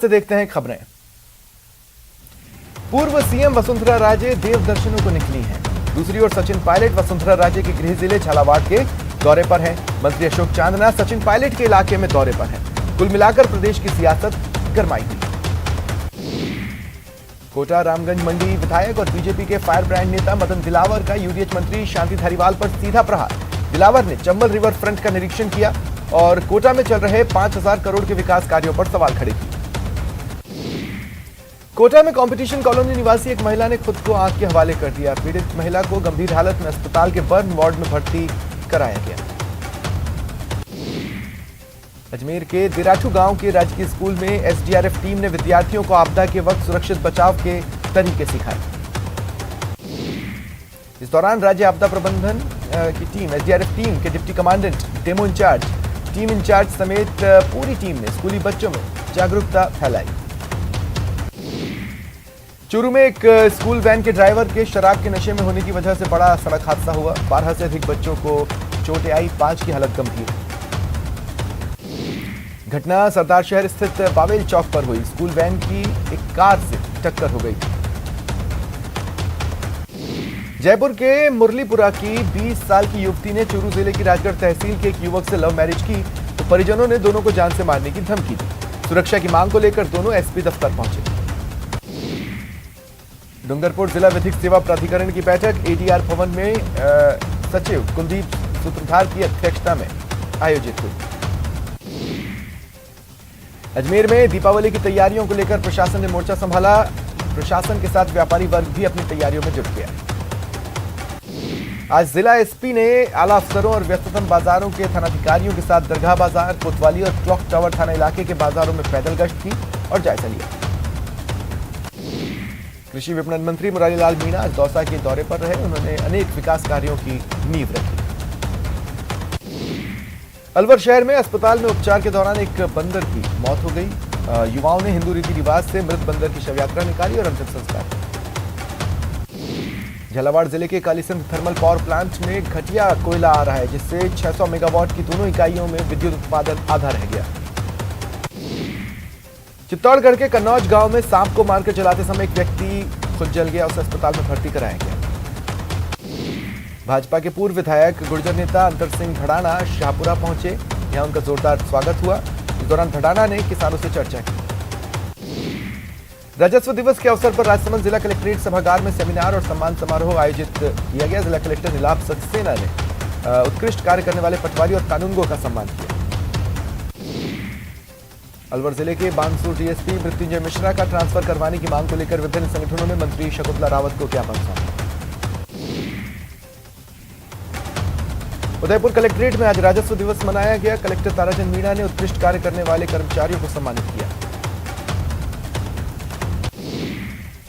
से देखते हैं खबरें। पूर्व सीएम वसुंधरा राजे देव दर्शनों को निकली हैं। दूसरी ओर सचिन पायलट वसुंधरा राजे के गृह जिले झालावाड़ के दौरे पर हैं। मंत्री अशोक चांदना सचिन पायलट के इलाके में दौरे पर हैं। कुल मिलाकर प्रदेश की सियासत गरमाई हुई। कोटा रामगंज मंडी विधायक और बीजेपी के फायर ब्रांड नेता मदन दिलावर का यूडीएच मंत्री शांति धारीवाल पर सीधा प्रहार। दिलावर ने चंबल रिवर फ्रंट का निरीक्षण किया और कोटा में चल रहे 5,000 करोड़ के विकास कार्यों पर सवाल खड़े किए। कोटा में कंपटीशन कॉलोनी निवासी एक महिला ने खुद को आग के हवाले कर दिया। पीड़ित महिला को गंभीर हालत में अस्पताल के बर्न वार्ड में भर्ती कराया गया। अजमेर के दिराठू गांव के राजकीय स्कूल में एसडीआरएफ टीम ने विद्यार्थियों को आपदा के वक्त सुरक्षित बचाव के तरीके सिखाए। इस दौरान राज्य आपदा प्रबंधन की टीम एसडीआरएफ टीम के deputy commandant, demo incharge, team incharge समेत पूरी टीम ने स्कूली बच्चों में जागरूकता फैलाई। चूरू में एक स्कूल वैन के ड्राइवर के शराब के नशे में होने की वजह से बड़ा सड़क हादसा हुआ। 12 से अधिक बच्चों को चोटें आई, 5 की हालत गंभीर है। घटना सरदार शहर स्थित बावेल चौक पर हुई। स्कूल वैन की एक कार से टक्कर हो गई। जयपुर के मुरलीपुरा की 20 साल की युवती ने चूरू जिले की राजगढ़ तहसील के एक युवक से लव मैरिज की तो परिजनों ने दोनों को जान से मारने की धमकी दी। सुरक्षा की मांग को लेकर दोनों एसपी दफ्तर पहुंचे। डूंगरपुर जिला विधिक सेवा प्राधिकरण की बैठक एडीआर भवन में सचिव कुलदीप सूत्रधार की अध्यक्षता में आयोजित हुई। अजमेर में दीपावली की तैयारियों को लेकर प्रशासन ने मोर्चा संभाला। प्रशासन के साथ व्यापारी वर्ग भी अपनी तैयारियों में जुट गया। आज जिला एसपी ने आला अफसरों और व्यस्ततम बाजारों के थानाधिकारियों के साथ दरगाह बाजार, कोतवाली और क्लॉक टावर थाना इलाके के बाजारों में पैदल गश्त की और जायजा लिया। कृषि विपणन मंत्री मुरारी लाल मीणा आज दौसा के दौरे पर रहे। उन्होंने अनेक विकास कार्यों की नींव रखी। अलवर शहर में अस्पताल में उपचार के दौरान एक बंदर की मौत हो गई। युवाओं ने हिंदू रीति रिवाज से मृत बंदर की शव यात्रा निकाली और अंतिम संस्कार किया। झालावाड़ जिले के कालीसिंध थर्मल पावर प्लांट में घटिया कोयला आ रहा है, जिससे 600 मेगावाट की दोनों इकाइयों में विद्युत उत्पादन आधा रह गया। चित्तौड़गढ़ के कन्नौज गांव में सांप को मारकर चलाते समय एक व्यक्ति खुद जल गया। उसे अस्पताल में भर्ती कराया गया। भाजपा के पूर्व विधायक गुर्जर नेता अंतर सिंह भड़ाना शाहपुरा पहुंचे। यहां उनका जोरदार स्वागत हुआ। इस दौरान भड़ाना ने किसानों से चर्चा की। राजस्व दिवस के अवसर पर राजसमंद जिला कलेक्ट्रेट सभागार में सेमिनार और सम्मान समारोह आयोजित किया गया। जिला कलेक्टर नीलाभ सक्सेना ने उत्कृष्ट कार्य करने वाले पटवारी और कानूनगो का सम्मान किया। अलवर जिले के बानसूर डीएसपी मृत्युंजय मिश्रा का ट्रांसफर करवाने की मांग को लेकर विभिन्न संगठनों ने मंत्री शकुंतला रावत को ज्ञापन सौंपा। उदयपुर कलेक्ट्रेट में आज राजस्व दिवस मनाया गया। कलेक्टर ताराचंद मीणा ने उत्कृष्ट कार्य करने वाले कर्मचारियों को सम्मानित किया।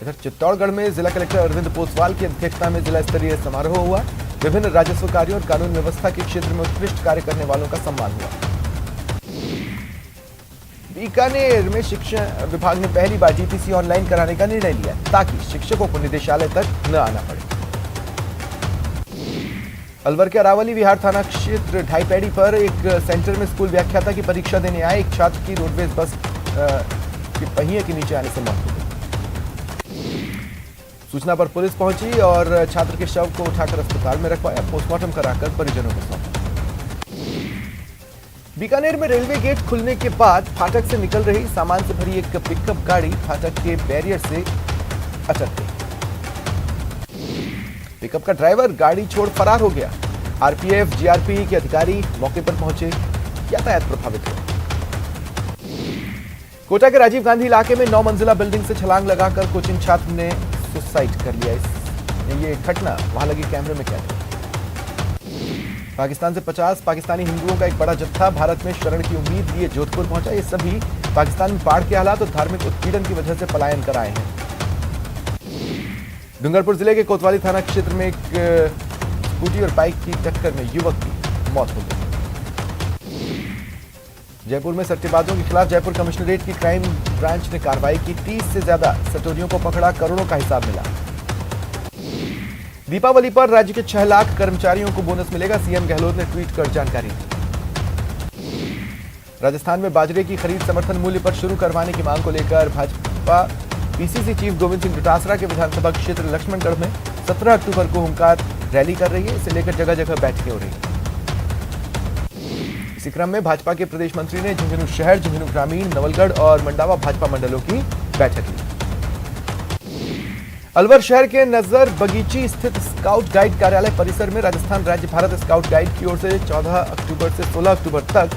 इधर चित्तौड़गढ़ में जिला कलेक्टर अरविंद पोसवाल की अध्यक्षता में जिला स्तरीय समारोह हुआ। विभिन्न राजस्व कार्यों और कानून व्यवस्था के क्षेत्र में उत्कृष्ट कार्य करने वालों का सम्मान हुआ। बीकानेर में शिक्षा विभाग ने पहली बार टीपीसी ऑनलाइन कराने का निर्णय लिया ताकि शिक्षकों को निदेशालय तक न आना पड़े। अलवर के अरावली विहार थाना क्षेत्र ढाईपैड़ी पर एक सेंटर में स्कूल व्याख्याता की परीक्षा देने आए एक छात्र की रोडवेज बस के पहिए के नीचे आने से मौत हो गई। सूचना पर पुलिस पहुंची और छात्र के शव को उठाकर अस्पताल में रखवाया। पोस्टमार्टम कराकर परिजनों को सौंपा। बीकानेर में रेलवे गेट खुलने के बाद फाटक से निकल रही सामान से भरी एक पिकअप गाड़ी फाटक के बैरियर से अटक गई। पिकअप का ड्राइवर गाड़ी छोड़ फरार हो गया। आरपीएफ, जीआरपी के अधिकारी मौके पर पहुंचे। यातायात प्रभावित हुआ। कोटा के राजीव गांधी इलाके में 9 मंजिला बिल्डिंग से छलांग लगाकर कोचिंग छात्र ने सुसाइड कर लिया। ये घटना वहां लगे कैमरे में कैद। पाकिस्तान से 50 पाकिस्तानी हिंदुओं का एक बड़ा जत्था भारत में शरण की उम्मीद लिए जोधपुर पहुंचा। ये सभी पाकिस्तान में बाढ़ के हालात और धार्मिक उत्पीड़न की वजह से पलायन कर आए हैं। डूंगरपुर जिले के कोतवाली थाना क्षेत्र में एक स्कूटी और बाइक की टक्कर में युवक की मौत हो गई। जयपुर में सट्टेबाजों के खिलाफ जयपुर कमिश्नरेट की क्राइम ब्रांच ने कार्रवाई की। 30 से ज्यादा सटोरियों को पकड़ा। करोड़ों का हिसाब मिला। दीपावली पर राज्य के 6 लाख कर्मचारियों को बोनस मिलेगा। सीएम गहलोत ने ट्वीट कर जानकारी दी। राजस्थान में बाजरे की खरीद समर्थन मूल्य पर शुरू करवाने की मांग को लेकर भाजपा पीसीसी चीफ गोविंद सिंह डोटासरा के विधानसभा क्षेत्र लक्ष्मणगढ़ में 17 अक्टूबर को हुंकार रैली कर रही है। इसे लेकर जगह जगह बैठकें हो रही है। इसी क्रम में भाजपा के प्रदेश मंत्री ने झुंझुनू शहर, झुंझुनू ग्रामीण, नवलगढ़ और मंडावा भाजपा मंडलों की बैठक ली। अलवर शहर के नजर बगीची स्थित स्काउट गाइड कार्यालय परिसर में राजस्थान राज्य भारत स्काउट गाइड की ओर से 14 अक्टूबर से 16 अक्टूबर तक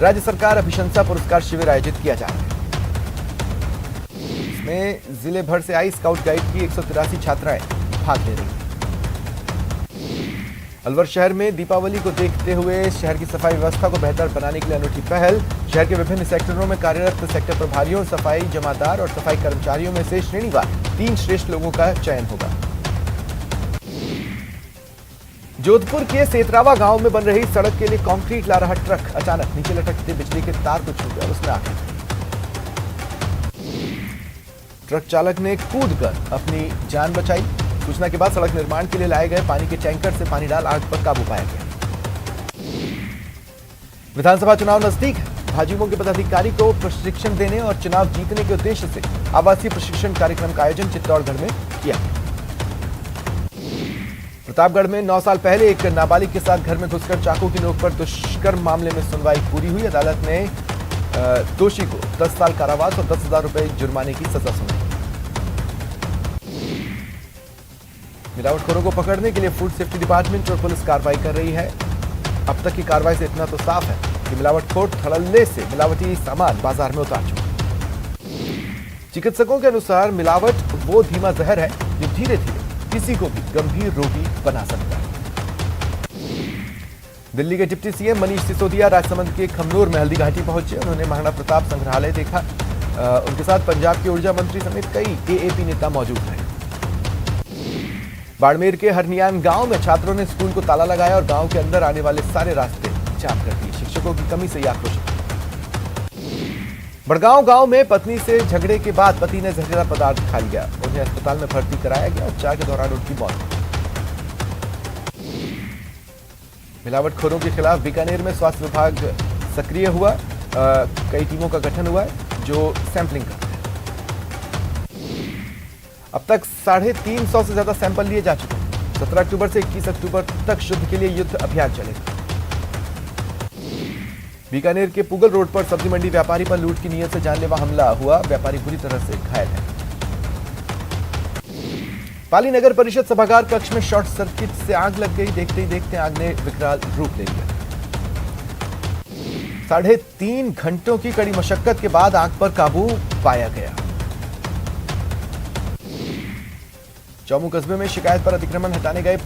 राज्य सरकार अभिशंसा पुरस्कार शिविर आयोजित किया जा रहा है। इसमें जिले भर से आई स्काउट गाइड की 183 छात्राएं भाग ले रही हैं। अलवर शहर में दीपावली को देखते हुए शहर की सफाई व्यवस्था को बेहतर बनाने के लिए अनूठी पहल। शहर के विभिन्न सेक्टरों में कार्यरत सेक्टर प्रभारियों, सफाई जमादार और सफाई कर्मचारियों में से श्रेणीवार 3 श्रेष्ठ लोगों का चयन होगा। जोधपुर के सेतरावा गांव में बन रही सड़क के लिए कंक्रीट ला रहा ट्रक अचानक नीचे लटकते बिजली के तार को छू गया और उसमें आग लग गई। ट्रक चालक ने कूदकर अपनी जान बचाई। सूचना के बाद सड़क निर्माण के लिए लाए गए पानी के टैंकर से पानी डाल आग पर काबू पाया गया। विधानसभा चुनाव नजदीक है। भाजयुमो के पदाधिकारी को प्रशिक्षण देने और चुनाव जीतने के उद्देश्य से आवासीय प्रशिक्षण कार्यक्रम का आयोजन चित्तौड़गढ़ में किया गया। प्रतापगढ़ में 9 साल पहले एक नाबालिग के साथ घर में घुसकर चाकू की नोक पर दुष्कर्म मामले में सुनवाई पूरी हुई। अदालत ने दोषी को 10 साल कारावास और 10,000 रुपए जुर्माने की सजा सुनाई। मिलावटखोरों को पकड़ने के लिए फूड सेफ्टी डिपार्टमेंट और पुलिस कार्रवाई कर रही है। अब तक की कार्रवाई से इतना तो साफ है कि मिलावटखोर धड़ल्ले से मिलावटी सामान बाजार में उतार चुके। चिकित्सकों के अनुसार मिलावट वो धीमा जहर है जो धीरे धीरे किसी को भी गंभीर रोगी बना सकता है। दिल्ली के डिप्टी सीएम मनीष सिसोदिया राजसमंद के खमनोर में हल्दी घाटी पहुंचे। उन्होंने महाराणा प्रताप संग्रहालय देखा। उनके साथ पंजाब के ऊर्जा मंत्री समेत कई एएपी नेता मौजूद रहे। बाड़मेर के हरनियान गांव में छात्रों ने स्कूल को ताला लगाया और गांव के अंदर आने वाले सारे रास्ते जाम कर दिए। शिक्षकों की कमी से आक्रोशित। बड़गांव गांव में पत्नी से झगड़े के बाद पति ने जहरीला पदार्थ खा लिया। उन्हें अस्पताल में भर्ती कराया गया। उपचार के दौरान उनकी मौत हो गई। मिलावटखोरों के खिलाफ बीकानेर में स्वास्थ्य विभाग सक्रिय हुआ। कई टीमों का गठन हुआ है जो सैंपलिंग कर रहे हैं। अब तक 350 से ज्यादा सैंपल लिए जा चुके हैं। 17 अक्टूबर से 21 अक्टूबर तक शुद्ध के लिए युद्ध अभियान चलेगा। बीकानेर के पुगल रोड पर सब्जी मंडी व्यापारी पर लूट की नीयत से जानलेवा हमला हुआ। व्यापारी बुरी तरह से घायल है। पाली नगर परिषद सभागार कक्ष में शॉर्ट सर्किट से आग लग गई। देखते ही देखते आग ने विकराल रूप ले लिया। 3.5 घंटों की कड़ी मशक्कत के बाद आग पर काबू पाया गया। चौमू कस्बे में शिकायत पर अतिक्रमण हटाने गए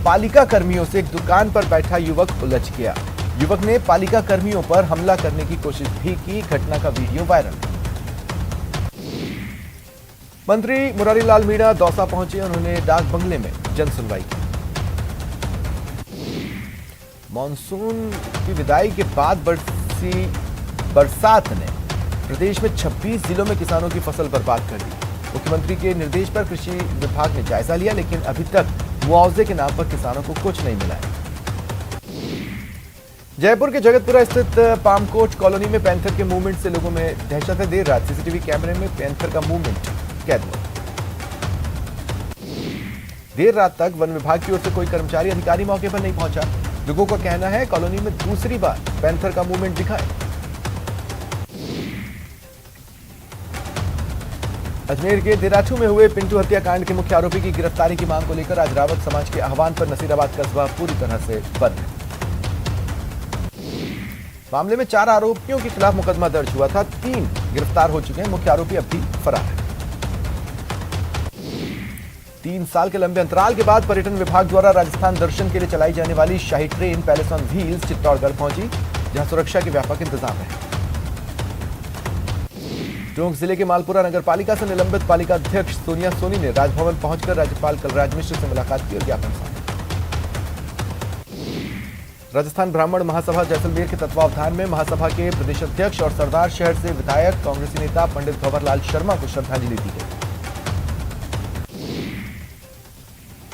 पालिका कर्मियों से एक दुकान पर बैठा युवक उलझ गया। युवक ने पालिका कर्मियों पर हमला करने की कोशिश भी की। घटना का वीडियो वायरल। मंत्री मुरारी लाल मीणा दौसा पहुंचे। उन्होंने डाक बंगले में जन सुनवाई की। मानसून की विदाई के बाद बरसी बरसात ने प्रदेश में 26 जिलों में किसानों की फसल बर्बाद कर दी। मुख्यमंत्री के निर्देश पर कृषि विभाग ने जायजा लिया, लेकिन अभी तक मुआवजे के नाम पर किसानों को कुछ नहीं मिला है। जयपुर के जगतपुरा स्थित पामकोट कॉलोनी में पैंथर के मूवमेंट से लोगों में दहशत है। देर रात सीसीटीवी कैमरे में पैंथर का मूवमेंट कैद हुआ। देर रात तक वन विभाग की ओर से कोई कर्मचारी अधिकारी मौके पर नहीं पहुंचा। लोगों का कहना है कॉलोनी में दूसरी बार पैंथर का मूवमेंट दिखा है। अजमेर के देराठू में हुए पिंटू हत्याकांड के मुख्य आरोपी की गिरफ्तारी की मांग को लेकर आज रावत समाज के आह्वान पर नसीराबाद कस्बा पूरी तरह से बंद है। मामले में 4 आरोपियों के खिलाफ मुकदमा दर्ज हुआ था। 3 गिरफ्तार हो चुके हैं। मुख्य आरोपी अब भी फरार है। 3 साल के लंबे अंतराल के बाद पर्यटन विभाग द्वारा राजस्थान दर्शन के लिए चलाई जाने वाली शाही train palace on wheels Chittorgarh पहुंची, जहां सुरक्षा के व्यापक इंतजाम है। टोंक जिले के मालपुरा नगर पालिका से निलंबित पालिका अध्यक्ष सोनिया सोनी ने राजभवन पहुंचकर राज्यपाल कलराज मिश्र से मुलाकात की और ज्ञापन सौंपा। राजस्थान ब्राह्मण महासभा जैसलमेर के तत्वावधान में महासभा के प्रदेश अध्यक्ष और सरदार शहर से विधायक कांग्रेसी नेता पंडित भंवरलाल शर्मा को श्रद्धांजलि दी गई।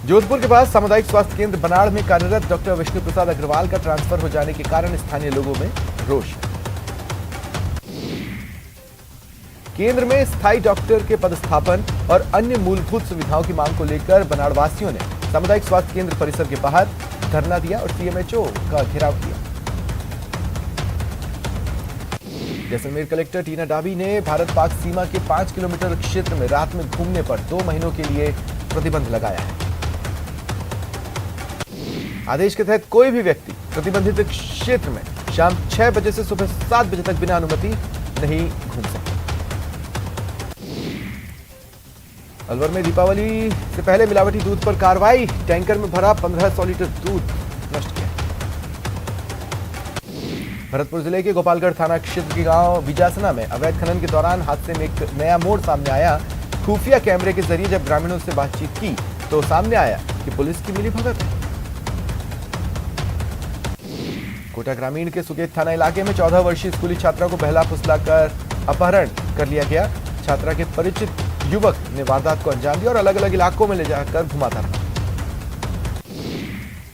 जोधपुर के पास सामुदायिक स्वास्थ्य केंद्र बनाड़ में कार्यरत डॉक्टर विष्णु प्रसाद अग्रवाल का ट्रांसफर हो जाने के कारण स्थानीय लोगों में रोष है। केंद्र में स्थायी डॉक्टर के पदस्थापन और अन्य मूलभूत सुविधाओं की मांग को लेकर बनाड़ वासियों ने सामुदायिक स्वास्थ्य केंद्र परिसर के बाहर धरना दिया और सीएमएचओ का घेराव किया। जैसलमेर कलेक्टर टीना डाबी ने भारत पाक सीमा के 5 किलोमीटर क्षेत्र में रात में घूमने पर 2 महीनों के लिए प्रतिबंध लगाया है। आदेश के तहत कोई भी व्यक्ति प्रतिबंधित क्षेत्र में शाम 6 बजे से सुबह 7 बजे तक बिना अनुमति नहीं घूम सकता। अलवर में दीपावली से पहले मिलावटी दूध पर कार्रवाई, टैंकर में भरा 1500 लीटर दूध नष्ट किया। भरतपुर जिले के गोपालगढ़ थाना क्षेत्र के गांव बिजासना में अवैध खनन के दौरान हादसे में एक नया मोड़ सामने आया। खुफिया कैमरे के जरिए जब ग्रामीणों से बातचीत की तो सामने आया कि पुलिस की मिलीभगत है। कोटा ग्रामीण के सुगेत थाना इलाके में 14 वर्षीय स्कूली छात्रा को बहला फुसलाकर अपहरण कर लिया गया। छात्रा के परिचित युवक ने वारदात को अंजाम दिया और अलग अलग इलाकों में ले जाकर घुमाता रहा।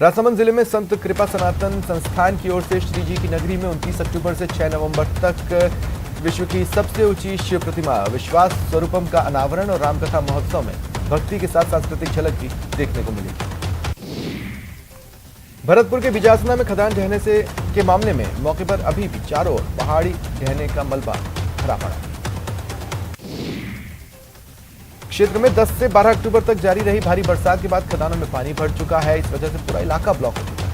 राजसमंद जिले में संत कृपा सनातन संस्थान की ओर से श्री जी की नगरी में 29 अक्टूबर से 6 नवंबर तक विश्व की सबसे ऊंची शिव प्रतिमा विश्वास स्वरूपम का अनावरण और रामकथा महोत्सव में भक्ति के साथ सांस्कृतिक झलक भी देखने को मिलेगी। भरतपुर के बिजासना में खदान ढहने से के मामले में मौके पर अभी भी चारों ओर पहाड़ी ढहने का मलबा भरा पड़ा। क्षेत्र में 10 से 12 अक्टूबर तक जारी रही भारी बरसात के बाद खदानों में पानी भर चुका है। इस वजह से पूरा इलाका ब्लॉक हो चुका है।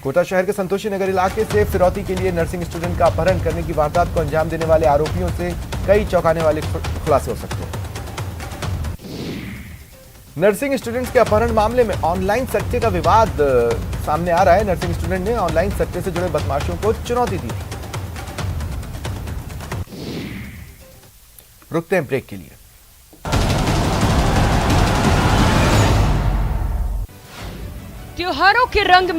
कोटा शहर के संतोषी नगर इलाके से फिरौती के लिए नर्सिंग स्टूडेंट का अपहरण करने की वारदात को अंजाम देने वाले आरोपियों से कई चौंकाने वाले खुलासे हो सकते हैं। नर्सिंग स्टूडेंट्स के अपहरण मामले में ऑनलाइन सट्टे का विवाद सामने आ रहा है। नर्सिंग स्टूडेंट ने ऑनलाइन सट्टे से जुड़े बदमाशों को चुनौती दी थी। रुकते हैं ब्रेक के लिए। त्योहारों के रंग में